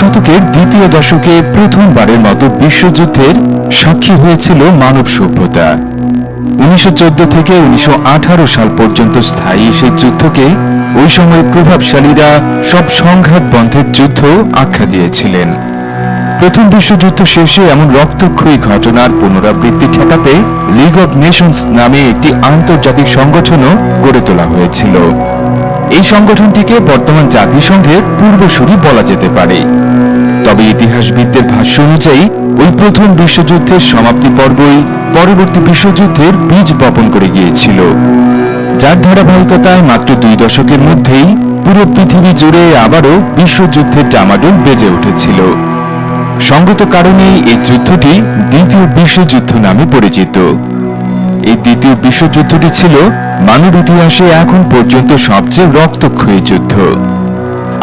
শতকের দ্বিতীয় দশকে প্রথমবারের মতো বিশ্বযুদ্ধের সাক্ষী হয়েছিল মানব সভ্যতা। 1914 থেকে 1918 সাল পর্যন্ত স্থায়ী সেই যুদ্ধকে ওই সময় প্রভাবশালীরা সব সংঘাত বন্ধের যুদ্ধ আখ্যা দিয়েছিলেন। প্রথম বিশ্বযুদ্ধ শেষে এমন রক্তক্ষয়ী ঘটনার পুনরাবৃত্তি ঠেকাতে লিগ অব নেশনস নামে একটি আন্তর্জাতিক সংগঠনও গড়ে তোলা হয়েছিল। এই সংগঠনটিকে বর্তমান জাতিসংঘের পূর্বসূরি বলা যেতে পারে। তবে ইতিহাসবিদদের ভাষ্য অনুযায়ী ওই প্রথম বিশ্বযুদ্ধের সমাপ্তি পর্বই পরবর্তী বিশ্বযুদ্ধের বীজ বপন করে গিয়েছিল, যার ধারাবাহিকতায় মাত্র 2 দশকের মধ্যেই পুরো পৃথিবী জুড়ে আবারও বিশ্বযুদ্ধের ডামাডোল বেজে উঠেছিল। সঙ্গত কারণেই এই যুদ্ধটি দ্বিতীয় বিশ্বযুদ্ধ নামে পরিচিত। এই দ্বিতীয় বিশ্বযুদ্ধটি ছিল মানব ইতিহাসে এখন পর্যন্ত সবচেয়ে রক্তক্ষয়ী যুদ্ধ।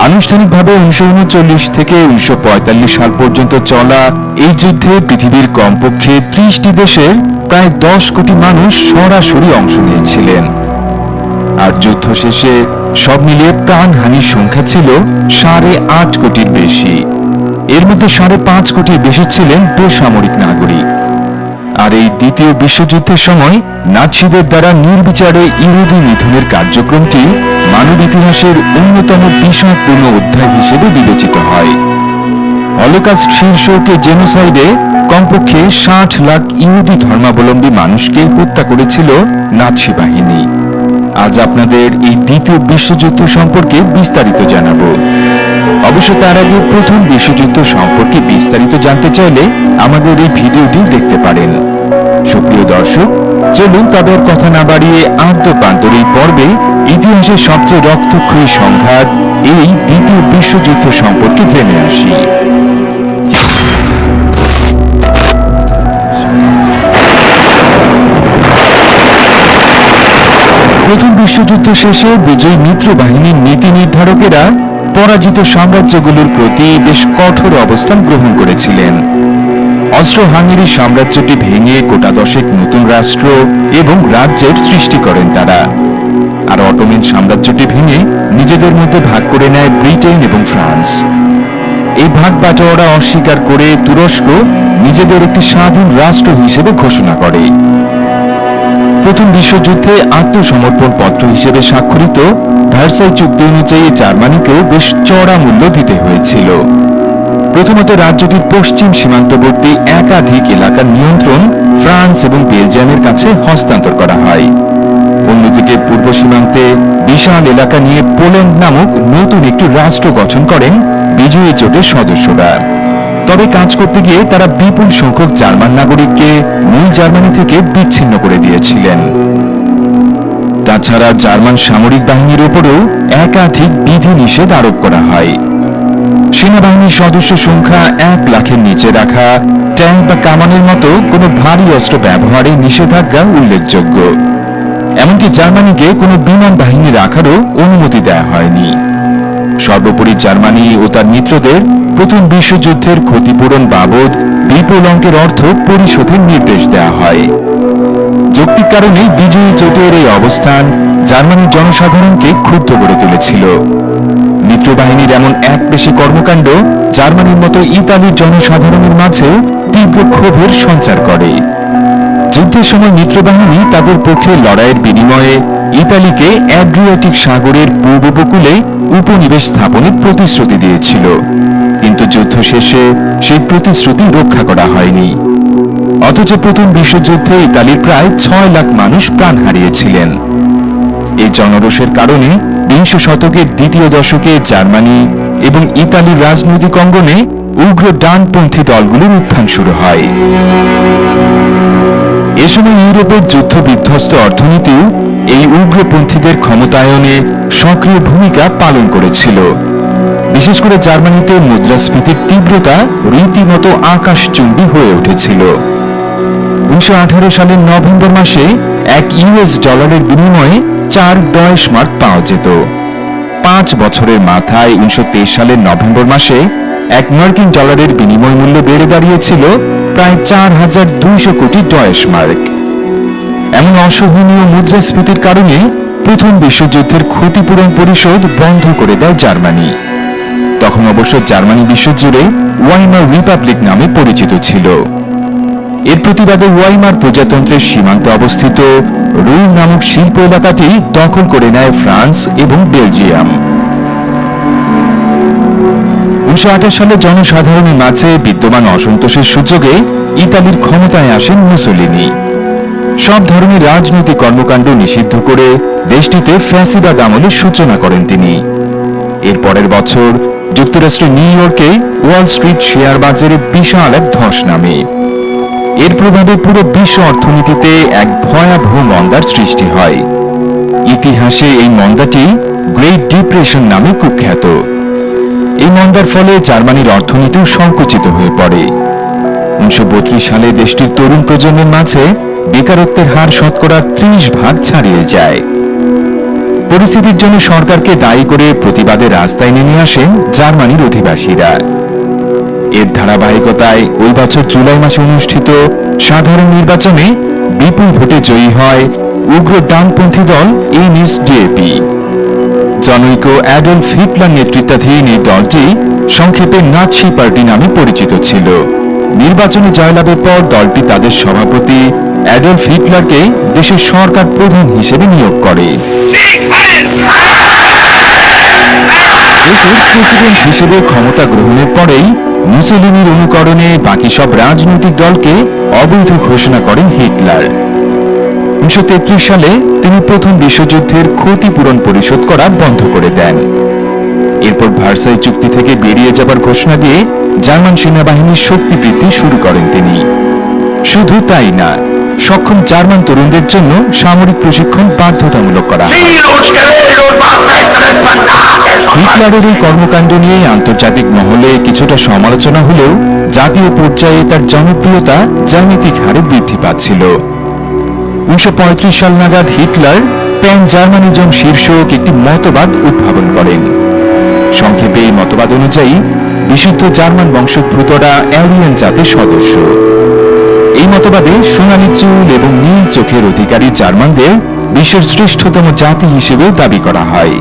আনুষ্ঠানিকভাবে 1939 থেকে 1945 সাল পর্যন্ত চলা এই যুদ্ধে পৃথিবীর কমপক্ষে 30টি দেশের প্রায় 10 কোটি মানুষ সরাসরি অংশ নিয়েছিলেন। আর যুদ্ধ শেষে সব মিলিয়ে প্রাণহানির সংখ্যা ছিল 8.5 কোটির বেশি। এর মধ্যে 5.5 কোটির বেশি ছিলেন বেসামরিক নাগরিক। আর এই দ্বিতীয় বিশ্বযুদ্ধের সময় নাৎসিদের দ্বারা নির্বিচারে ইহুদি নিধনের কার্যক্রমটি মানব ইতিহাসের অন্যতম বিষাদপূর্ণ অধ্যায় হিসেবে বিবেচিত হয়। হলোকস্ট শীর্ষক জেনোসাইডে কমপক্ষে 60 লাখ ইহুদি ধর্মাবলম্বী মানুষকে হত্যা করেছিল নাৎসি বাহিনী। আজ আপনাদের এই দ্বিতীয় বিশ্বযুদ্ধ সম্পর্কে বিস্তারিত জানাবো। অবশ্য তার আগে প্রথম বিশ্বযুদ্ধ সম্পর্কে বিস্তারিত জানতে চাইলে আমাদের এই ভিডিওটি দেখতে পারেন। সুপ্রিয় দর্শক, চলুন তবে আর কথা না বাড়িয়ে আদ্যপ্রান্তর এই পর্বে ইতিহাসের সবচেয়ে রক্তক্ষয়ী সংঘাত এই দ্বিতীয় বিশ্বযুদ্ধ সম্পর্কে জেনে আসি। প্রথম বিশ্বযুদ্ধ শেষে বিজয়ী মিত্র বাহিনীর নীতি নির্ধারকেরা পরাজিত সাম্রাজ্যগুলোর প্রতি বেশ কঠোর অবস্থান গ্রহণ করেছিলেন। অস্ট্রো-হাঙ্গেরি সাম্রাজ্যটি ভেঙে গোটা 10 নতুন রাষ্ট্র এবং রাজ্যের সৃষ্টি করেন তারা। আর অটোমান সাম্রাজ্যটি ভেঙে নিজেদের মধ্যে ভাগ করে নেয় ব্রিটেন এবং ফ্রান্স। এই ভাগ বাটোয়ারা অস্বীকার করে তুরস্ক নিজেদের একটি স্বাধীন রাষ্ট্র হিসেবে ঘোষণা করে। প্রথম বিশ্বযুদ্ধে আত্মসমর্পণ পত্র হিসেবে স্বাক্ষরিত ভার্সাই চুক্তি অনুযায়ী জার্মানিকেও বেশ চড়া মূল্য দিতে হয়েছিল। প্রথমত রাজ্যটির পশ্চিম সীমান্তবর্তী একাধিক এলাকার নিয়ন্ত্রণ ফ্রান্স এবং বেলজিয়ামের কাছে হস্তান্তর করা হয়। অন্যদিকে পূর্ব সীমান্তে বিশাল এলাকা নিয়ে পোল্যান্ড নামক নতুন একটি রাষ্ট্র গঠন করেন বিজয়ী জোটের সদস্যরা। তবে কাজ করতে গিয়ে তারা বিপুল সংখ্যক জার্মান নাগরিককে মূল জার্মানি থেকে বিচ্ছিন্ন করে দিয়েছিলেন। তাছাড়া জার্মান সামরিক বাহিনীর উপরেও একাধিক বিধিনিষেধ আরোপ করা হয়। সেনাবাহিনীর সদস্য সংখ্যা 1 লাখের নিচে রাখা, ট্যাঙ্ক বা কামানের মতো কোনো ভারী অস্ত্র ব্যবহারে নিষেধাজ্ঞা উল্লেখযোগ্য। এমনকি জার্মানিকে কোনো বিমান বাহিনী রাখারও অনুমতি দেওয়া হয়নি। সর্বোপরি জার্মানি ও তার মিত্রদের প্রথম বিশ্বযুদ্ধের ক্ষতিপূরণ বাবদ বিপুল অঙ্কের অর্থ পরিশোধের নির্দেশ দেওয়া হয়। যৌক্তিক কারণে বিজয়ী জোটের এই অবস্থান জার্মানির জনসাধারণকে ক্ষুব্ধ করে তুলেছিল। মিত্রবাহিনীর এমন একপেশী কর্মকাণ্ড জার্মানির মতো ইতালির জনসাধারণের মাঝেও তীব্র ক্ষোভের সঞ্চার করে। যুদ্ধের সময় মিত্রবাহিনী তাদের পক্ষে লড়াইয়ের বিনিময়ে ইতালিকে অ্যাড্রিয়াটিক সাগরের পূর্ব উপকূলে উপনিবেশ স্থাপনের প্রতিশ্রুতি দিয়েছিল, কিন্তু যুদ্ধ শেষে সেই প্রতিশ্রুতি রক্ষা করা হয়নি। অথচ প্রথম বিশ্বযুদ্ধে ইতালির প্রায় 6 লাখ মানুষ প্রাণ হারিয়েছিলেন। এই জনরোষের কারণে 20 শতকের দ্বিতীয় দশকে জার্মানি এবং ইতালির রাজনৈতিক অঙ্গনে উগ্র ডানপন্থী দলগুলোর উত্থান শুরু হয়। এ সময় ইউরোপের যুদ্ধ বিধ্বস্ত অর্থনীতিও এই উগ্রপন্থীদের ক্ষমতায়নে সক্রিয় ভূমিকা পালন করেছিল। বিশেষ করে জার্মানিতে মুদ্রাস্ফীতির তীব্রতা রীতিমতো আকাশচুম্বী হয়ে উঠেছিল। 1918 সালের নভেম্বর মাসে $1 বিনিময়ে 4 ডয়েশ মার্ক পাওয়া যেত। 5 বছরের মাথায় 1923 সালের নভেম্বর মাসে $1 মার্কিন বিনিময় মূল্য বেড়ে দাঁড়িয়েছিল প্রায় 4200 কোটি ডয়েশ মার্ক। এমন অসহনীয় মুদ্রাস্ফীতির কারণে প্রথম বিশ্বযুদ্ধের ক্ষতিপূরণ পরিশোধ বন্ধ করে দেয় জার্মানি। তখন অবশ্য জার্মানি বিশ্বজুড়ে ওয়াইমার রিপাবলিক নামে পরিচিত ছিল। এর প্রতিবাদে ওয়াইমার প্রজাতন্ত্রের সীমান্তে অবস্থিত রুর নামক শিল্প এলাকাটি দখল করে নেয় ফ্রান্স এবং বেলজিয়াম। 1928 সালে জনসাধারণের মাঝে বিদ্যমান অসন্তোষের সুযোগে ইতালির ক্ষমতায় আসেন মুসোলিনি। সব ধরনের রাজনৈতিক কর্মকাণ্ড নিষিদ্ধ করে দেশটিতে ফ্যাসিবাদ আমলের সূচনা করেন তিনি। এর পরের বছর যুক্তরাষ্ট্রের নিউ ইয়র্কে ওয়াল স্ট্রিট শেয়ার বাজারে বিশাল এক ধস নামে। এর প্রভাবে পুরো বিশ্ব অর্থনীতিতে এক ভয়াবহ মন্দার সৃষ্টি হয়। ইতিহাসে এই মন্দাটি গ্রেট ডিপ্রেশন নামে কুখ্যাত। এই মন্দার ফলে জার্মানির অর্থনীতিও সংকুচিত হয়ে পড়ে। 1932 সালে দেশটির তরুণ প্রজন্মের মাঝে বেকারত্বের হার শতকরা 30% ছাড়িয়ে যায়। পরিস্থিতির জন্য সরকারকে দায়ী করে প্রতিবাদে রাস্তায় নেমে আসেন জার্মানির অধিবাসীরা। এর ধারাবাহিকতায় ওই বছর জুলাই মাসে অনুষ্ঠিত সাধারণ নির্বাচনে বিপুল ভোটে জয়ী হয় উগ্র ডানপন্থী দল এনএসডিএপি। জনৈক অ্যাডলফ হিটলার নেতৃত্বাধীন এই দলটি সংক্ষেপে নাৎসি পার্টি নামে পরিচিত ছিল। নির্বাচনে জয়লাভের পর দলটি তাদের সভাপতি অ্যাডলফ হিটলারকে দেশের সরকার প্রধান হিসেবে নিয়োগ করে। দেশের প্রেসিডেন্ট হিসেবে ক্ষমতা গ্রহণের পরেই মুসোলিনির অনুকরণে বাকি সব রাজনৈতিক দলকে অবৈধ ঘোষণা করেন হিটলার। 1933 সালে তিনি প্রথম বিশ্বযুদ্ধের ক্ষতিপূরণ পরিশোধ করা বন্ধ করে দেন। এরপর ভার্সাই চুক্তি থেকে বেরিয়ে যাবার ঘোষণা দিয়ে জার্মান সেনাবাহিনীর শক্তি বৃদ্ধি শুরু করেন তিনি। শুধু তাই না, সক্ষম জার্মান তরুণদের জন্য সামরিক প্রশিক্ষণ বাধ্যতামূলক করা হয়। হিটলারের এই কর্মকাণ্ড নিয়ে আন্তর্জাতিক মহলে কিছুটা সমালোচনা হলেও জাতীয় পর্যায়ে তার জনপ্রিয়তা জ্যামিতিক হারে বৃদ্ধি পাচ্ছিল। 1935 সাল নাগাদ হিটলার প্যান জার্মানিজম শীর্ষক একটি মতবাদ উদ্ভাবন করেন। সংক্ষেপে এই মতবাদ অনুযায়ী বিশুদ্ধ জার্মান বংশোদ্ভূতরা অ্যারিয়ান জাতির সদস্য। এই মতবাদে সোনালী চুল এবং নীল চোখের অধিকারী জার্মানদের বিশ্বের শ্রেষ্ঠতম জাতি হিসেবেও দাবি করা হয়।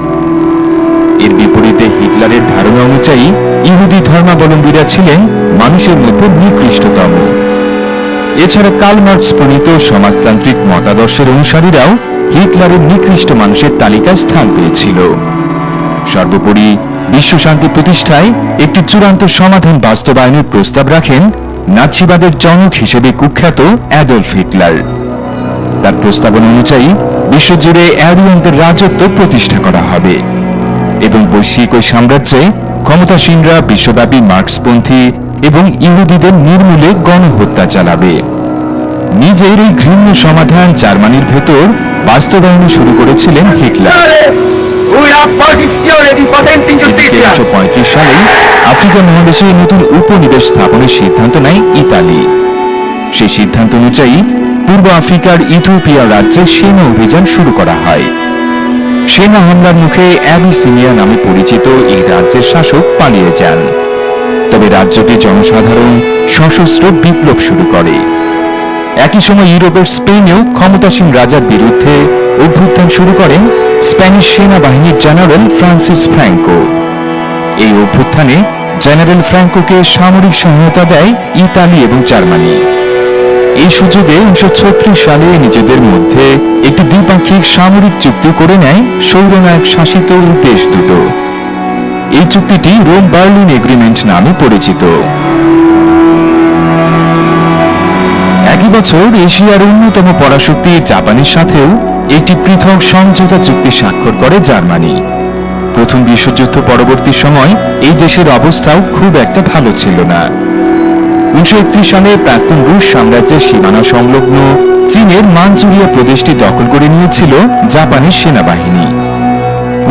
এর বিপরীতে হিটলারের ধারণা অনুযায়ী ইহুদি ধর্মাবলম্বীরা ছিলেন মানুষের মধ্যে নিকৃষ্টতম। এছাড়া কার্ল মার্কস প্রণীত সমাজতান্ত্রিক মতাদর্শের অনুসারীরাও হিটলারের নিকৃষ্ট মানুষের তালিকায় স্থান পেয়েছিল। সর্বোপরি বিশ্ব শান্তি প্রতিষ্ঠায় একটি চূড়ান্ত সমাধান বাস্তবায়নের প্রস্তাব রাখেন নাৎসিবাদের জনক হিসেবে কুখ্যাত অ্যাডলফ হিটলার। তার প্রস্তাবনা অনুযায়ী বিশ্বজুড়ে অ্যারিয়ানদের রাজত্ব প্রতিষ্ঠা করা হবে এবং বৈশ্বিক ওই সাম্রাজ্যে ক্ষমতাসীনরা বিশ্বব্যাপী মার্কসপন্থী এবং ইহুদিদের নির্মূলে গণহত্যা চালাবে। নিজের এই ঘৃণ্য সমাধান জার্মানির ভেতর বাস্তবায়ন শুরু করেছিলেন হিটলার। 1935 সালে আফ্রিকা মহাদেশে নতুন উপনিবেশ স্থাপনের সিদ্ধান্ত নেয় ইতালি। সেই সিদ্ধান্ত অনুযায়ী পূর্ব আফ্রিকার ইথিওপিয়া রাজ্যে সেনা অভিযান শুরু করা হয়। সেনা হামলার মুখে অ্যাবিসিনিয়া নামে পরিচিত এই রাজ্যের শাসক পালিয়ে যান। তবে রাজ্যটি জনসাধারণ সশস্ত্র বিপ্লব শুরু করে। একই সময় ইউরোপের স্পেনেও ক্ষমতাসীন রাজার বিরুদ্ধে অভ্যুত্থান শুরু করেন স্প্যানিশ সেনাবাহিনীর জেনারেল ফ্রান্সিস ফ্র্যাঙ্কো। এই অভ্যুত্থানে জেনারেল ফ্র্যাঙ্কোকে সামরিক সহায়তা দেয় ইতালি এবং জার্মানি। এই সুযোগে 1936 সালে নিজেদের মধ্যে একটি দ্বিপাক্ষিক সামরিক চুক্তি করে নেয় সৌরনায়ক শাসিত এই দেশ দুটো। এই চুক্তিটি রোম বার্লিন এগ্রিমেন্ট নামে পরিচিত। একই বছর এশিয়ার অন্যতম পরাশক্তি জাপানের সাথেও একটি পৃথক সমঝোতা চুক্তি স্বাক্ষর করে জার্মানি। প্রথম বিশ্বযুদ্ধ পরবর্তী সময় এই দেশের অবস্থাও খুব একটা ভালো ছিল না। 1931 সালে প্রাক্তন রুশ সাম্রাজ্যের সীমানা সংলগ্ন চীনের মানচুরিয়া প্রদেশটি দখল করে নিয়েছিল জাপানের সেনাবাহিনী।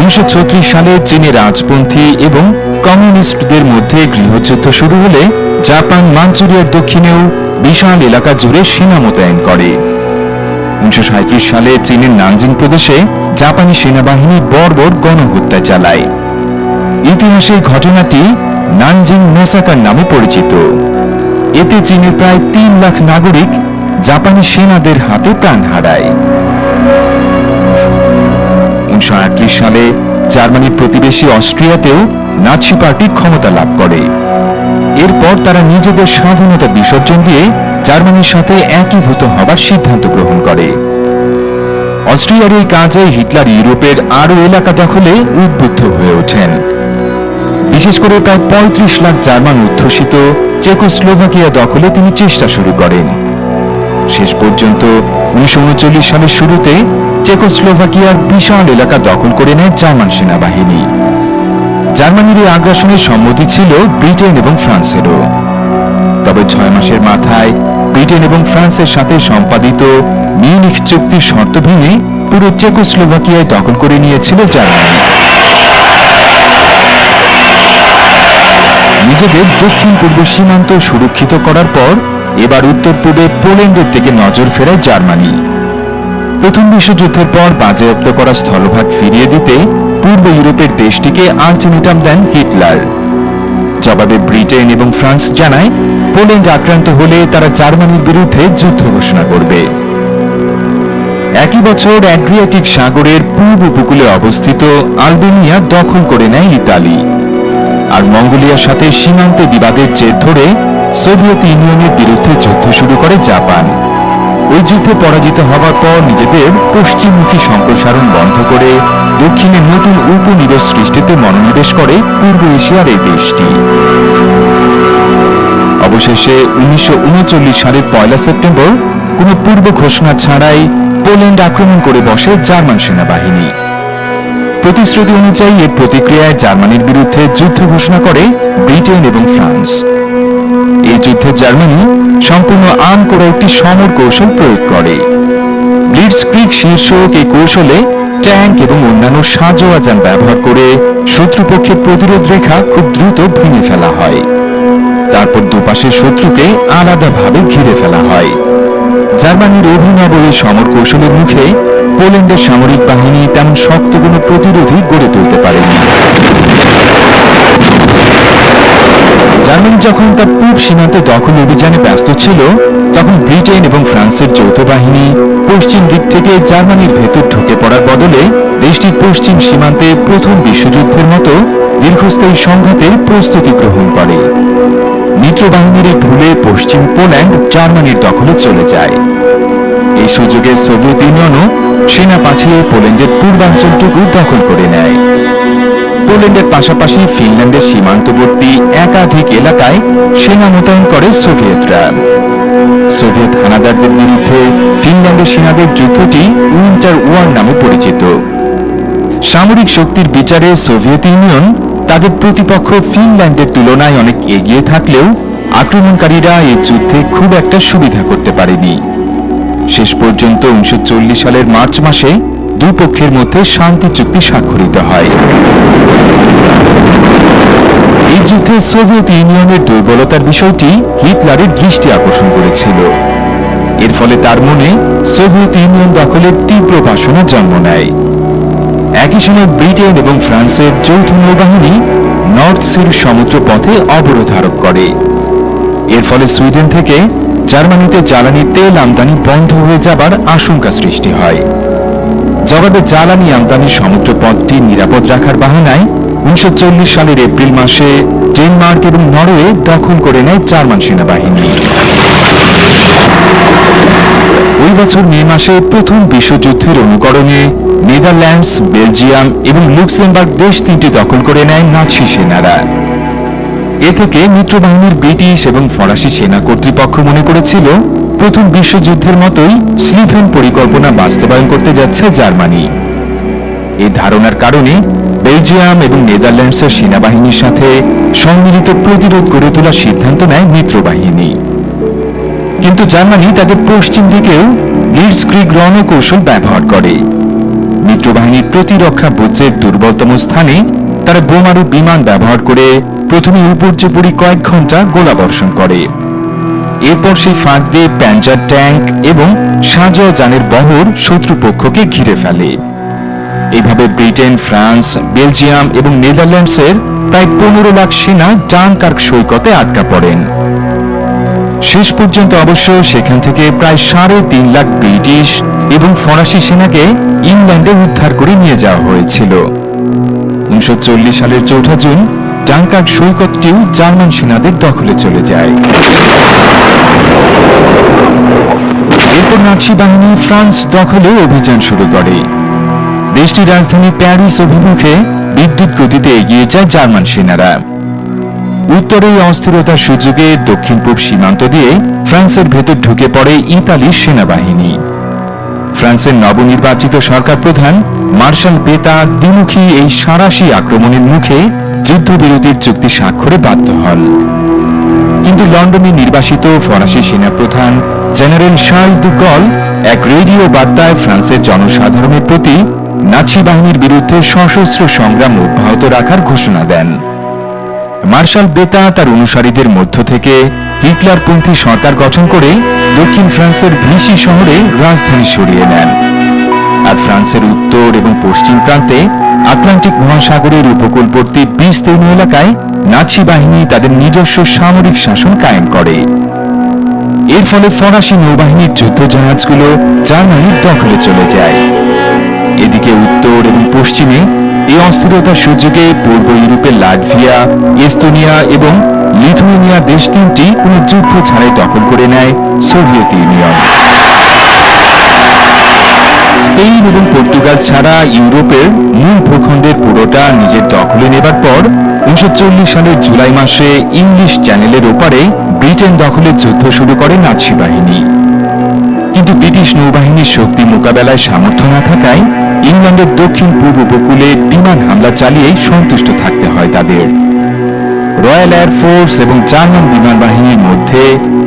1936 সালে চীনের রাজপন্থী এবং কমিউনিস্টদের মধ্যে গৃহযুদ্ধ শুরু হলে জাপান মানচুরিয়ার দক্ষিণেও বিশাল এলাকা জুড়ে সেনা মোতায়েন করে। 1937 সালে চীনের নানজিং প্রদেশে জাপানি সেনাবাহিনী বর্বর গণহত্যা চালায়। ইতিহাসে ঘটনাটি নানজিং ম্যাসাকার নামে পরিচিত। এতে চীনের প্রায় 3 লাখ নাগরিক জাপানি সেনাদের হাতে প্রাণ হারায়। 1938 সালে জার্মানির প্রতিবেশী অস্ট্রিয়াতেও নাৎসি পার্টি ক্ষমতা লাভ করে। এরপর তারা নিজেদের স্বাধীনতা বিসর্জন দিয়ে জার্মানির সাথে একীভূত হবার সিদ্ধান্ত গ্রহণ করে। অস্ট্রিয়ার এই কাজে হিটলার ইউরোপের আরও এলাকা দখলে উদ্বুদ্ধ হয়ে ওঠেন। বিশেষ করে প্রায় ৩৫ লাখ জার্মান অধ্যুষিত চেকোস্লোভাকিয়া দখলে তিনি চেষ্টা শুরু করেন। শেষ পর্যন্ত ১৯৩৯ সালের শুরুতে চেকোস্লোভাকিয়ার বিশাল এলাকা দখল করে নেয় জার্মান সেনাবাহিনী। জার্মানির এই আগ্রাসনের সম্মতি ছিল ব্রিটেন এবং ফ্রান্সেরও। তবে ৬ মাসের মাথায় ব্রিটেন এবং ফ্রান্সের সাথে সম্পাদিত মিউনিখ চুক্তির শর্ত ভেঙে পুরো চেকোস্লোভাকিয়ায় দখল করে নিয়েছিল জার্মানি। নিজেদের দক্ষিণ পূর্ব সীমান্ত সুরক্ষিত করার পর এবার উত্তর পূর্বে পোল্যান্ডের দিকে নজর ফেরায় জার্মানি। প্রথম বিশ্বযুদ্ধের পর বাজেয়াপ্ত করা স্থলভাগ ফিরিয়ে দিতে পূর্ব ইউরোপের দেশটিকে আলটিমেটাম দেন হিটলার। জবাবে ব্রিটেন এবং ফ্রান্স জানায় পোল্যান্ড আক্রান্ত হলে তারা জার্মানির বিরুদ্ধে যুদ্ধ ঘোষণা করবে। একই বছর অ্যাড্রিয়াটিক সাগরের পূর্ব উপকূলে অবস্থিত আলবেনিয়া দখল করে নেয় ইতালি। আর মঙ্গোলিয়ার সাথে সীমান্তে বিবাদের জের ধরে সোভিয়েত ইউনিয়নের বিরুদ্ধে যুদ্ধ শুরু করে জাপান। ওই যুদ্ধে পরাজিত হওয়ার পর নিজেদের পশ্চিমমুখী সম্প্রসারণ বন্ধ করে দক্ষিণে নতুন উপনিবেশ সৃষ্টিতে মনোনিবেশ করে পূর্ব এশিয়ার এই দেশটি। অবশেষে ১৯৩৯ সালের ১ সেপ্টেম্বর কোনো পূর্ব ঘোষণা ছাড়াই পোল্যান্ড আক্রমণ করে বসে জার্মান সেনাবাহিনী। প্রতিশ্রুতি অনুযায়ী এর প্রতিক্রিয়ায় জার্মানির বিরুদ্ধে যুদ্ধ ঘোষণা করে ব্রিটেন এবং ফ্রান্স। এই যুদ্ধে জার্মানি সম্পূর্ণ আর্ম করা একটি সমর কৌশল প্রয়োগ করে। ব্লিটজক্রিগ শীর্ষক এই কৌশলে ট্যাঙ্ক এবং অন্যান্য সাঁজোয়া যান ব্যবহার করে শত্রুপক্ষের প্রতিরোধ রেখা খুব দ্রুত ভেঙে ফেলা হয়। তারপর দুপাশের শত্রুকে আলাদাভাবে ঘিরে ফেলা হয়। জার্মানির অভিনব এই সমর কৌশলের মুখে পোল্যান্ডের সামরিক বাহিনী তেমন শক্ত কোনো প্রতিরোধী গড়ে তুলতে পারেনি। জার্মানি যখন তার পূর্ব সীমান্তে দখল অভিযানে ব্যস্ত ছিল, তখন ব্রিটেন এবং ফ্রান্সের যৌথ বাহিনী পশ্চিম দিক থেকে জার্মানির ভেতর ঢুকে পড়ার বদলে দেশটির পশ্চিম সীমান্তে প্রথম বিশ্বযুদ্ধের মতো দীর্ঘস্থায়ী সংঘাতের প্রস্তুতি গ্রহণ করে। মিত্রবাহিনীর এই ভুলে পশ্চিম পোল্যান্ড জার্মানির দখলে চলে যায়। এই সুযোগে সোভিয়েত ইউনিয়নও সেনা পাঠিয়ে পোল্যান্ডের পূর্বাঞ্চলটুকু দখল করে নেয়। পোল্যান্ডের পাশাপাশি ফিনল্যান্ডের সীমান্তবর্তী একাধিক এলাকায় সেনা মোতায়েন করে সোভিয়েতরা। সোভিয়েত হানাদারদের বিরুদ্ধে ফিনল্যান্ডের সেনাদের যুদ্ধটি উইন্টার ওয়ার নামে পরিচিত। সামরিক শক্তির বিচারে সোভিয়েত ইউনিয়ন তাদের প্রতিপক্ষ ফিনল্যান্ডের তুলনায় অনেক এগিয়ে থাকলেও আক্রমণকারীরা এই যুদ্ধে খুব একটা সুবিধা করতে পারেনি। শেষ পর্যন্ত ১৯৪০ সালের মার্চ মাসে দুই পক্ষের মধ্যে শান্তি চুক্তি স্বাক্ষরিত হয়। এই যুদ্ধে সোভিয়েত ইউনিয়নের দুর্বলতার বিষয়টি হিটলারের দৃষ্টি আকর্ষণ করেছিল। এর ফলে তার মনে সোভিয়েত ইউনিয়ন দখলের তীব্র বাসনা জন্ম নেয়। একই সময় ব্রিটেন এবং ফ্রান্সের যৌথ নৌবাহিনী নর্থ সির সমুদ্র পথে অবরোধ আরোপ করে। এর ফলে সুইডেন থেকে জার্মানিতে জ্বালানি তেল আমদানি বন্ধ হয়ে যাবার আশঙ্কা সৃষ্টি হয়। জবাবে জ্বালানি আমদানি সমুদ্র পথটি নিরাপদ রাখার বাহানায় ১৯৪০ সালের এপ্রিল মাসে ডেনমার্ক এবং নরওয়ে দখল করে নেয় জার্মান সেনাবাহিনী। ওই বছর মে মাসে প্রথম বিশ্বযুদ্ধের অনুকরণে নেদারল্যান্ডস, বেলজিয়াম এবং লুক্সেমবার্গ দেশ তিনটি দখল করে নেয় নাৎসি সেনারা। এ থেকে মিত্রবাহিনীর ব্রিটিশ এবং ফরাসি সেনা কর্তৃপক্ষ মনে করেছিল প্রথম বিশ্বযুদ্ধের মতোই স্লিফেন পরিকল্পনা বাস্তবায়ন করতে যাচ্ছে জার্মানি। এই ধারণার কারণে বেলজিয়াম এবং নেদারল্যান্ডসের সেনাবাহিনীর সাথে সম্মিলিত প্রতিরোধ গড়ে তোলার সিদ্ধান্ত নেয় মিত্রবাহিনী। কিন্তু জার্মানি তাদের পশ্চিম দিকেও ব্লিটজক্রিগ রণকৌশল ব্যবহার করে। মিত্রবাহিনীর প্রতিরক্ষা বুর্জের দুর্বলতম স্থানে তারা বোমারু বিমান ব্যবহার করে প্রথমে উপর্যুপরি কয়েক ঘন্টা গোলাবর্ষণ করে। এরপর সেই ফাঁক দিয়ে প্যাঞ্জার ট্যাঙ্ক এবং সাঁজোয়া যানের বহর শত্রুপক্ষকে ঘিরে ফেলে। এইভাবে ব্রিটেন, ফ্রান্স, বেলজিয়াম এবং নেদারল্যান্ডসের প্রায় ১৫ লাখ সেনা ডানকার্ক সৈকতে আটকা পড়েন। শেষ পর্যন্ত অবশ্য সেখান থেকে প্রায় ৩.৫ লাখ ব্রিটিশ এবং ফরাসি সেনাকে ইংল্যান্ডে উদ্ধার করে নিয়ে যাওয়া হয়েছিল। ১৯৪০ সালের ৪ জুন ডানকার্ক সৈকতটিও জার্মান সেনাদের দখলে চলে যায়। এরপর নাৎসি বাহিনী ফ্রান্স দখলে অভিযান শুরু করে। দেশটির রাজধানী প্যারিস অভিমুখে বিদ্যুৎ গতিতে এগিয়ে যায় জার্মান সেনারা। উত্তরে অস্থিরতার সুযোগে দক্ষিণ পূর্ব সীমান্ত দিয়ে ফ্রান্সের ভেতর ঢুকে পড়ে ইতালির সেনাবাহিনী। ফ্রান্সের নবনির্বাচিত সরকার প্রধান মার্শাল পেতা দ্বিমুখী এই সাঁড়াশি আক্রমণের মুখে যুদ্ধবিরতির চুক্তি স্বাক্ষরে বাধ্য হন। কিন্তু লন্ডনে নির্বাসিত ফরাসি সেনাপ্রধান জেনারেল শার্ল দু গল এক রেডিও বার্তায় ফ্রান্সের জনসাধারণের প্রতি নাৎসি বাহিনীর বিরুদ্ধে সশস্ত্র সংগ্রাম অব্যাহত রাখার ঘোষণা দেন। মার্শাল বেতা তার অনুসারীদের মধ্য থেকে হিটলারপন্থী সরকার গঠন করে দক্ষিণ ফ্রান্সের ভিসি শহরে রাজধানী সরিয়ে নেন। আর ফ্রান্সের উত্তর এবং পশ্চিম প্রান্তে আটলান্টিক মহাসাগরের উপকূলবর্তী বিস্তীর্ণ এলাকায় নাৎসি বাহিনী তাদের নিজস্ব সামরিক শাসন কায়েম করে। এর ফলে ফরাসি নৌবাহিনীর যুদ্ধজাহাজগুলো জার্মানির দখলে চলে যায়। এদিকে উত্তর এবং পশ্চিমে এই অস্থিরতার সুযোগে পূর্ব ইউরোপের লাটভিয়া, এস্তোনিয়া এবং লিথুয়েনিয়া দেশ তিনটি কোনো যুদ্ধ ছাড়াই দখল করে নেয় সোভিয়েত ইউনিয়ন। স্পেন এবং পর্তুগাল ছাড়া ইউরোপের মূল ভূখণ্ডের পুরোটা নিজের দখলে নেবার পর 1940 সালের জুলাই মাসে ইংলিশ চ্যানেলের ওপারে ব্রিটেন দখলের যুদ্ধ শুরু করে নাৎসি বাহিনী। কিন্তু ব্রিটিশ নৌবাহিনীর শক্তি মোকাবেলায় সামর্থ্য না থাকায় ইংল্যান্ডের দক্ষিণ পূর্ব উপকূলে বিমান হামলা চালিয়ে সন্তুষ্ট থাকতে হয় তাদের। রয়্যাল এয়ারফোর্স এবং জার্মান বিমান বাহিনীর মধ্যে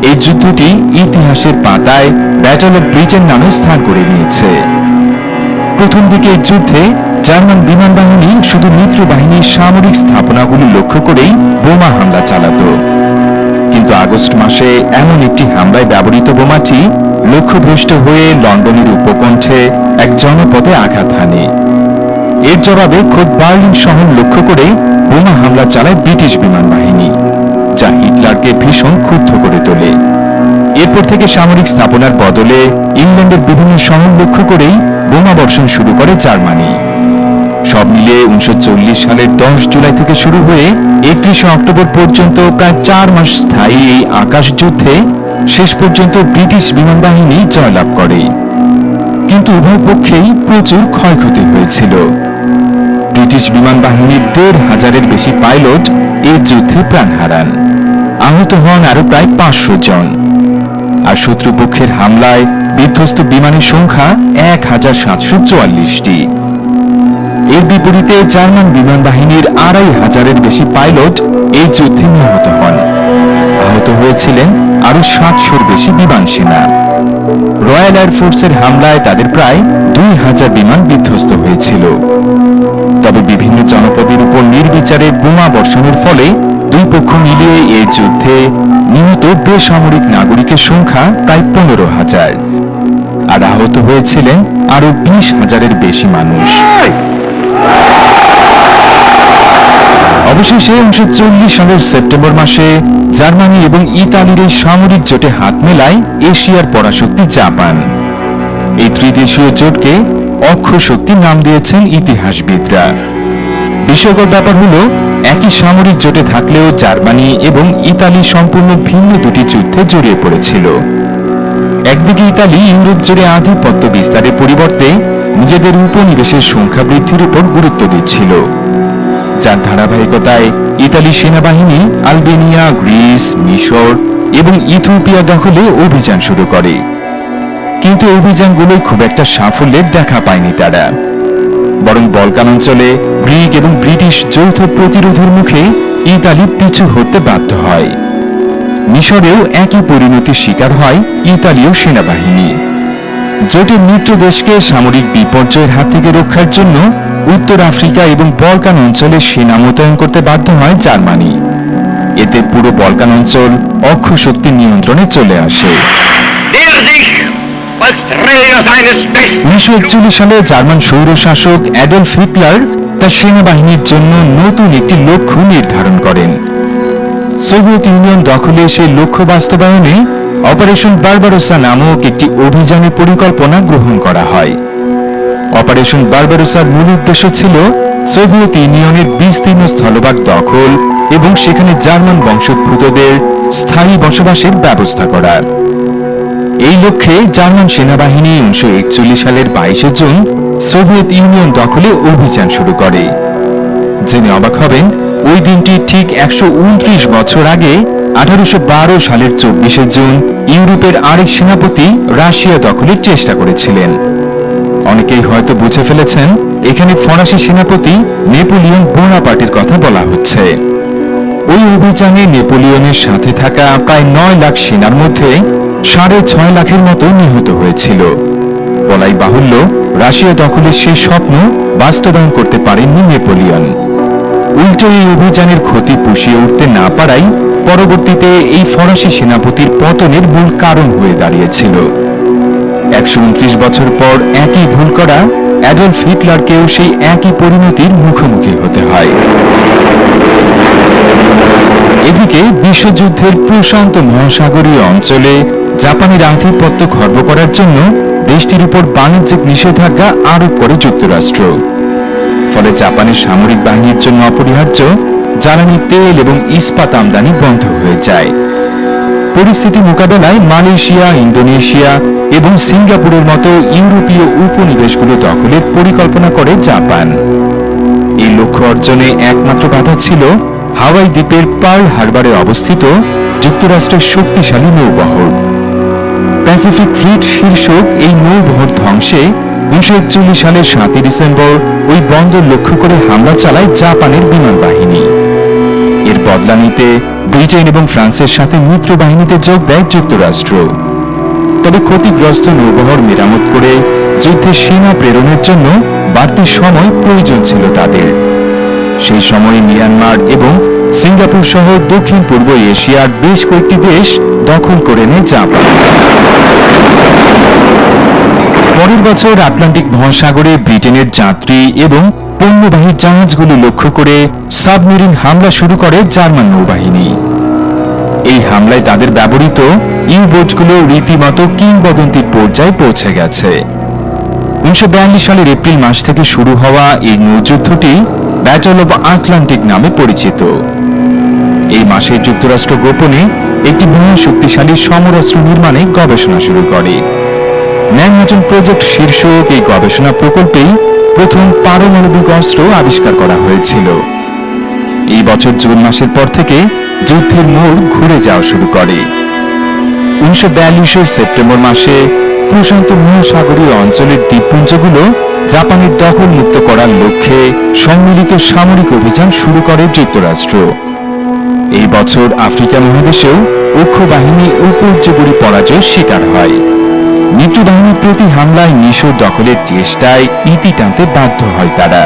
এই যুদ্ধটি ইতিহাসের পাতায় ব্যাটল অফ ব্রিটেন নামে স্থান করে নিয়েছে। প্রথম দিকে এই যুদ্ধে জার্মান বিমান বাহিনী শুধু মিত্র বাহিনীর সামরিক স্থাপনাগুলো লক্ষ্য করেই বোমা হামলা চালাত। কিন্তু আগস্ট মাসে এমন একটি হামলায় ব্যবহৃত বোমাটি লক্ষ্যভ্রষ্ট হয়ে লন্ডনের উপকণ্ঠে এক জনপদে আঘাত হানে। এর জবাবে খোদ বার্লিন শহর লক্ষ্য করে বোমা হামলা চালায় ব্রিটিশ বিমান বাহিনী, যা হিটলারকে ভীষণ ক্ষুব্ধ করে তোলে। এরপর থেকে সামরিক স্থাপনার বদলে ইংল্যান্ডের বিভিন্ন শহর লক্ষ্য করেই বোমা বর্ষণ শুরু করে জার্মানি। সব মিলে 1940 সালের 10 জুলাই থেকে শুরু হয়ে 31 অক্টোবর পর্যন্ত প্রায় 4 মাস স্থায়ী এই আকাশ যুদ্ধে শেষ পর্যন্ত ব্রিটিশ বিমান বাহিনী জয়লাভ করে। কিন্তু উভয় পক্ষেই প্রচুর ক্ষয়ক্ষতি হয়েছিল। ব্রিটিশ বিমান বাহিনীর 1,500-এর বেশি পাইলট এই যুদ্ধে প্রাণ হারান। আহত হন আরো প্রায় 500 জন। আর শত্রুপক্ষের হামলায় বিধ্বস্ত বিমানের সংখ্যা 1,744টি। এর বিপরীতে জার্মান বিমান বাহিনীর 2,500-এর বেশি পাইলট এই যুদ্ধে নিহত হন। আহত হয়েছিলেন আরো 700-র বেশি বিমান সেনা। রয়্যাল এয়ারফোর্সের হামলায় তাদের প্রায় 2,000 বিমান বিধ্বস্ত হয়েছিল। তবে বিভিন্ন জনপদের উপর নির্বিচারে বোমা বর্ষণের ফলে দুই পক্ষ মিলিয়ে এই যুদ্ধে নিহত বেসামরিক নাগরিকের সংখ্যা প্রায় 15,000, আর আহত হয়েছিলেন আরো 20,000-এর বেশি মানুষ। অবশেষে 1940 সালের সেপ্টেম্বর মাসে জার্মানি এবং ইতালির এই সামরিক জোটে হাত মেলায় এশিয়ার পরাশক্তি জাপান। এই ত্রিদেশীয় জোটকে অক্ষ শক্তি নাম দিয়েছেন ইতিহাসবিদরা। বিস্ময়কর ব্যাপার হলো, একই সামরিক জোটে থাকলেও জার্মানি এবং ইতালি সম্পূর্ণ ভিন্ন দুটি যুদ্ধে জড়িয়ে পড়েছিল। একদিকে ইতালি ইউরোপ জুড়ে আধিপত্য বিস্তারের পরিবর্তে নিজেদের উপনিবেশের সংখ্যা বৃদ্ধির উপর গুরুত্ব দিচ্ছিল, যার ধারাবাহিকতায় ইতালি সেনাবাহিনী আলবেনিয়া, গ্রিস, মিশর এবং ইথিওপিয়া দখলে অভিযান শুরু করে। কিন্তু অভিযানগুলো খুব একটা সাফল্যের দেখা পায়নি তারা, বরং বলকান অঞ্চলে গ্রিক এবং ব্রিটিশ যৌথ প্রতিরোধের মুখে ইতালি পিছু হতে বাধ্য হয়। মিশরেও একই পরিণতির শিকার হয় ইতালীয় সেনাবাহিনী। জোটের মিত্র দেশকে সামরিক বিপর্যয়ের হাত থেকে রক্ষার জন্য উত্তর আফ্রিকা এবং বলকান অঞ্চলে সেনা মোতায়েন করতে বাধ্য হয় জার্মানি। এতে পুরো বলকান অঞ্চল অক্ষ শক্তির নিয়ন্ত্রণে চলে আসে। 1941 সালে জার্মান স্বৈরশাসক অ্যাডলফ হিটলার তার সেনাবাহিনীর জন্য নতুন একটি লক্ষ্য নির্ধারণ করেন। সোভিয়েত ইউনিয়ন দখলে সেই লক্ষ্য বাস্তবায়নে অপারেশন বারবারোসা নামক একটি অভিযানের পরিকল্পনা গ্রহণ করা হয়। অপারেশন বারবারোসার মূল উদ্দেশ্য ছিল সোভিয়েত ইউনিয়নের বিস্তীর্ণ স্থলভাগ দখল এবং সেখানে জার্মান বংশোদ্ভূতদের স্থায়ী বসবাসের ব্যবস্থা করা। এই লক্ষ্যে জার্মান সেনাবাহিনী 1941 সালের 22 জুন সোভিয়েত ইউনিয়ন দখলে অভিযান শুরু করে। জেনে অবাক হবেন, ওই দিনটি ঠিক 129 বছর আগে 1812 সালের 24 জুন ইউরোপের আরেক সেনাপতি রাশিয়া দখলের চেষ্টা করেছিলেন। অনেকেই হয়তো বুঝে ফেলেছেন এখানে ফরাসি সেনাপতি নেপোলিয়ন বোনাপার্টের কথা বলা হচ্ছে। ওই অভিযানে নেপোলিয়নের সাথে থাকা প্রায় 9 লাখ সেনার মধ্যে 6.5 লাখের মতো নিহত হয়েছিল। বলাই বাহুল্য, রাশিয়া দখলের সেই স্বপ্ন বাস্তবায়ন করতে পারেননি নেপোলিয়ন। উল্টো এই অভিযানের ক্ষতি পুষিয়ে উঠতে না পারাই পরবর্তীতে এই ফরাসি সেনাপতির পতনের মূল কারণ হয়ে দাঁড়িয়েছিল। 129 বছর পর একই ভুল করা অ্যাডলফ হিটলারকেও সেই একই পরিণতির মুখোমুখি হতে হয়। এদিকে বিশ্বযুদ্ধের প্রশান্ত মহাসাগরীয় অঞ্চলে জাপানের আধিপত্য খর্ব করার জন্য দেশটির উপর বাণিজ্যিক নিষেধাজ্ঞা আরোপ করে যুক্তরাষ্ট্র। ফলে জাপানের সামরিক বাহিনীর জন্য অপরিহার্য জ্বালানি তেল এবং ইস্পাত আমদানি বন্ধ হয়ে যায়। পরিস্থিতি মোকাবেলায় মালয়েশিয়া, ইন্দোনেশিয়া এবং সিঙ্গাপুরের মতো ইউরোপীয় উপনিবেশগুলো দখলের পরিকল্পনা করে জাপান। এই লক্ষ্য অর্জনে একমাত্র বাধা ছিল হাওয়াই দ্বীপের পার্ল হারবারে অবস্থিত যুক্তরাষ্ট্রের শক্তিশালী নৌবহর। প্যাসিফিক ফ্লিট শীর্ষক এই নৌবহর ধ্বংসে 1941 সালের 7 ডিসেম্বর ওই বন্দর লক্ষ্য করে হামলা চালায় জাপানের বিমান বাহিনী। এর বদলা নিতে ব্রিটেন এবং ফ্রান্সের সাথে মিত্র বাহিনীতে যোগ দেয় যুক্তরাষ্ট্র। তবে ক্ষতিগ্রস্ত নৌবহর মেরামত করে যুদ্ধে সেনা প্রেরণের জন্য বাড়তি সময় প্রয়োজন ছিল তাদের। সেই সময়ে মিয়ানমার এবং সিঙ্গাপুর সহ দক্ষিণ পূর্ব এশিয়ার বেশ কয়েকটি দেশ দখল করে নেয় জাপান। পরের বছর আটলান্টিক মহাসাগরে ব্রিটেনের যাত্রী এবং পণ্যবাহী জাহাজগুলো লক্ষ্য করে সাবমেরিন হামলা শুরু করে জার্মান নৌবাহিনী। এই হামলায় তাদের ব্যবহৃত ইউ-বোটগুলো রীতিমতো কিংবদন্তির পর্যায়ে পৌঁছে গেছে। 1942 সালের এপ্রিল মাস থেকে শুরু হওয়া এই নৌযুদ্ধটি ব্যাটল অব আটলান্টিক নামে পরিচিত। এই মাসে যুক্তরাষ্ট্র গোপনে একটি মহাশক্তিশালী সমরাস্ত্র নির্মাণে গবেষণা শুরু করে। ম্যানহাটন প্রজেক্ট শীর্ষক এই গবেষণা প্রকল্পেই প্রথম পারমাণবিক অস্ত্র আবিষ্কার করা হয়েছিল। এই বছর জুন মাসের পর থেকে যুদ্ধের মোড় ঘুরে যাওয়া শুরু করে। 1942 সেপ্টেম্বর মাসে প্রশান্ত মহাসাগরীয় অঞ্চলের দ্বীপপুঞ্জগুলো জাপানের দখল মুক্ত করার লক্ষ্যে সম্মিলিত সামরিক অভিযান শুরু করে যুক্তরাষ্ট্র। এই বছর আফ্রিকা মহাদেশেও অক্ষ বাহিনী উপর্যুপরি পরাজয়ের শিকার হয়। মিত্রবাহিনীর প্রতি হামলায় মিশর দখলের চেষ্টায় ইতি টানতে বাধ্য হয় তারা।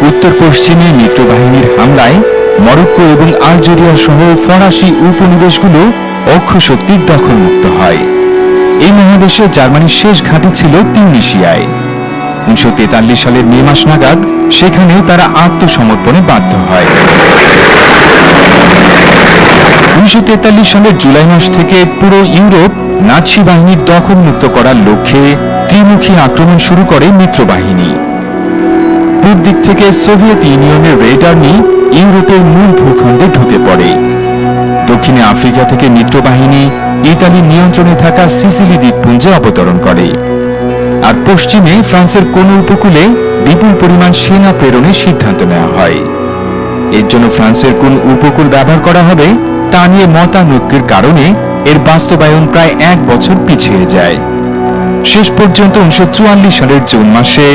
উত্তর পশ্চিমে মিত্রবাহিনীর হামলায় মরক্কো এবং আলজেরিয়া সহ ফরাসি উপনিবেশগুলো অক্ষ শক্তির দখলমুক্ত হয়। এই মহাদেশে জার্মানির শেষ ঘাঁটি ছিল তিউনিসিয়ায়। 1943 সালের মে মাস নাগাদ সেখানেও তারা আত্মসমর্পণে বাধ্য হয়। 1943 সালের জুলাই মাস থেকে পুরো ইউরোপ নাৎসি বাহিনীর দখলমুক্ত করার লক্ষ্যে ত্রিমুখী আক্রমণ শুরু করে মিত্রবাহিনী। পূর্ব দিক থেকে সোভিয়েত ইউনিয়নের রেড আর্মি ইউরোপের মূল ভূখণ্ডে ঢুকে পড়ে। দক্ষিণে আফ্রিকা থেকে মিত্রবাহিনী ইতালির নিয়ন্ত্রণে থাকা সিসিলি দ্বীপপুঞ্জে অবতরণ করে। আর পশ্চিমে ফ্রান্সের কোন উপকূলে বিপুল পরিমাণ সেনা প্রেরণের সিদ্ধান্ত নেওয়া হয়। এর জন্য ফ্রান্সের কোন উপকূল ব্যবহার করা হবে তা নিয়ে মতানৈক্যের কারণে এর বাস্তবায়ন প্রায় 1 বছর পিছিয়ে যায়। শেষ পর্যন্ত 1944 সালের জুন মাসে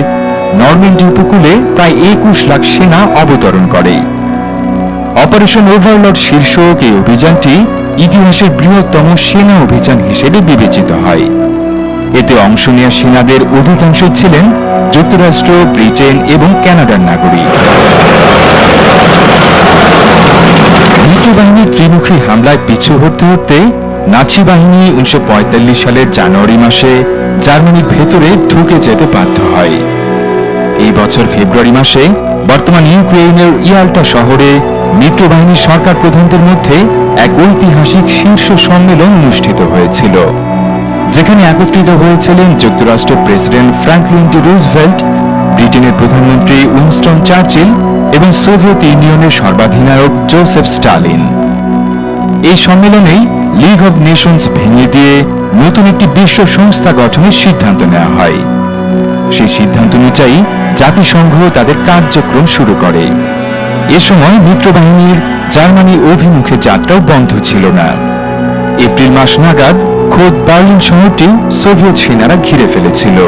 নরম্যান্ডি উপকূলে প্রায় 21 লাখ সেনা অবতরণ করে। অপারেশন ওভারলর্ড শীর্ষক এই অভিযানটি ইতিহাসের বৃহত্তম সেনা অভিযান হিসেবে বিবেচিত হয়। এতে অংশ নেওয়া সেনাদের অধিকাংশই ছিলেন যুক্তরাষ্ট্র, ব্রিটেন এবং কানাডার নাগরিক। মিত্রবাহিনীর ত্রিমুখী হামলায় পিছু হতে হতে নাৎসি বাহিনী 1945 সালের জানুয়ারি মাসে জার্মানির ভেতরে ঢুকে যেতে বাধ্য হয়। এই বছর ফেব্রুয়ারি মাসে বর্তমান ইউক্রেনের ইয়াল্টা শহরে মিত্রবাহিনীর সরকার প্রধানদের মধ্যে এক ঐতিহাসিক শীর্ষ সম্মেলন অনুষ্ঠিত হয়েছিল, যেখানে একত্রিত হয়েছিলেন যুক্তরাষ্ট্রের president Franklin D Roosevelt, Britain ব্রিটেনের প্রধানমন্ত্রী উইনস্টন চার্চিল এবং সোভিয়েত ইউনিয়নের সর্বাধিনায়ক জোসেফ স্টালিন। এই সম্মেলনেই লিগ অব নেশনস ভেঙে দিয়ে নতুন একটি বিশ্ব সংস্থা গঠনের সিদ্ধান্ত নেওয়া হয়। সেই সিদ্ধান্ত অনুযায়ী জাতিসংঘ তাদের কার্যক্রম শুরু করে। এ সময় মিত্রবাহিনীর জার্মানি অভিমুখে যাত্রাও বন্ধ ছিল না। এপ্রিল মাস নাগাদ খোদ বার্লিন শহরটিও সোভিয়েত সেনারা ঘিরে ফেলেছিল।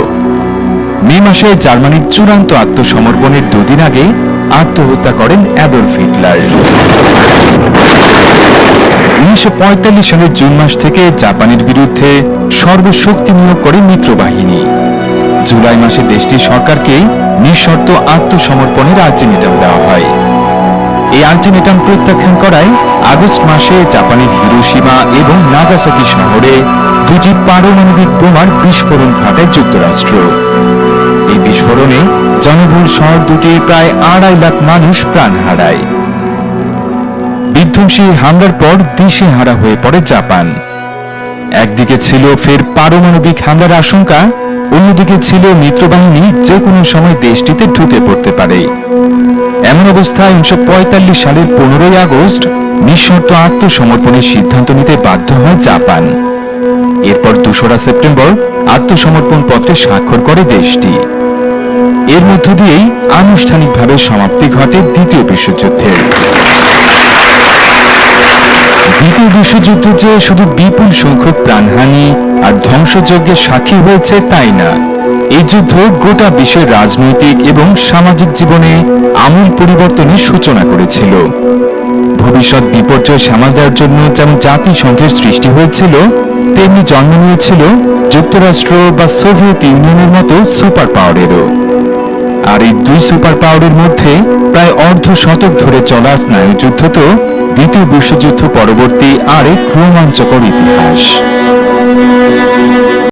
মে মাসে জার্মানির চূড়ান্ত আত্মসমর্পণের দুদিন আগে আত্মহত্যা করেন অ্যাডলফ হিটলার। 1945 সালের জুন মাস থেকে জাপানের বিরুদ্ধে সর্বশক্তি নিয়োগ করে মিত্রবাহিনী। জুলাই মাসে দেশটির সরকারকে নিঃশর্ত আত্মসমর্পণের আলটিমেটাম দেওয়া হয়। এই আলটিমেটাম প্রত্যাখ্যান করায় আগস্ট মাসে জাপানের হিরোশিমা এবং নাগাসাকি শহরে দুটি পারমাণবিক বোমার বিস্ফোরণ ঘটায় যুক্তরাষ্ট্র। এই বিস্ফোরণে জনবহুল শহর দুটির প্রায় 2.5 লাখ মানুষ প্রাণ হারায়। বিধ্বংসী হামলার পর দিশেহারা হয়ে পড়ে জাপান। একদিকে ছিল ফের পারমাণবিক হামলার আশঙ্কা, অন্যদিকে ছিল মিত্রবাহিনী যে কোনো সময় দেশটিতে ঢুকে পড়তে পারে। এমন অবস্থায় 1945 সালের 15 আগস্ট নিঃশর্ত আত্মসমর্পণের সিদ্ধান্ত নিতে বাধ্য হয় জাপান। এরপর 2রা সেপ্টেম্বর আত্মসমর্পণ পত্রে স্বাক্ষর করে দেশটি। এর মধ্য দিয়েই আনুষ্ঠানিকভাবে সমাপ্তি ঘটে দ্বিতীয় বিশ্বযুদ্ধের। দ্বিতীয় বিশ্বযুদ্ধ যে শুধু বিপুল সংখ্যক প্রাণহানি আর ধ্বংসযজ্ঞের সাক্ষী হয়েছে তাই না, এই যুদ্ধ গোটা বিশ্বের রাজনৈতিক এবং সামাজিক জীবনে আমূল পরিবর্তনের সূচনা করেছিল। ভবিষ্যৎ বিপর্যয় সামাল দেওয়ার জন্য যেমন জাতিসংঘের সৃষ্টি হয়েছিল, তেমনি জন্ম নিয়েছিল যুক্তরাষ্ট্র বা সোভিয়েত ইউনিয়নের মতো সুপার পাওয়ারেরও। আর এই দুই সুপার পাওয়ারের মধ্যে প্রায় অর্ধ শতক ধরে চলা স্নায়ুযুদ্ধ তো দ্বিতীয় বিশ্বযুদ্ধ পরবর্তী আরেক রোমাঞ্চকর ইতিহাস।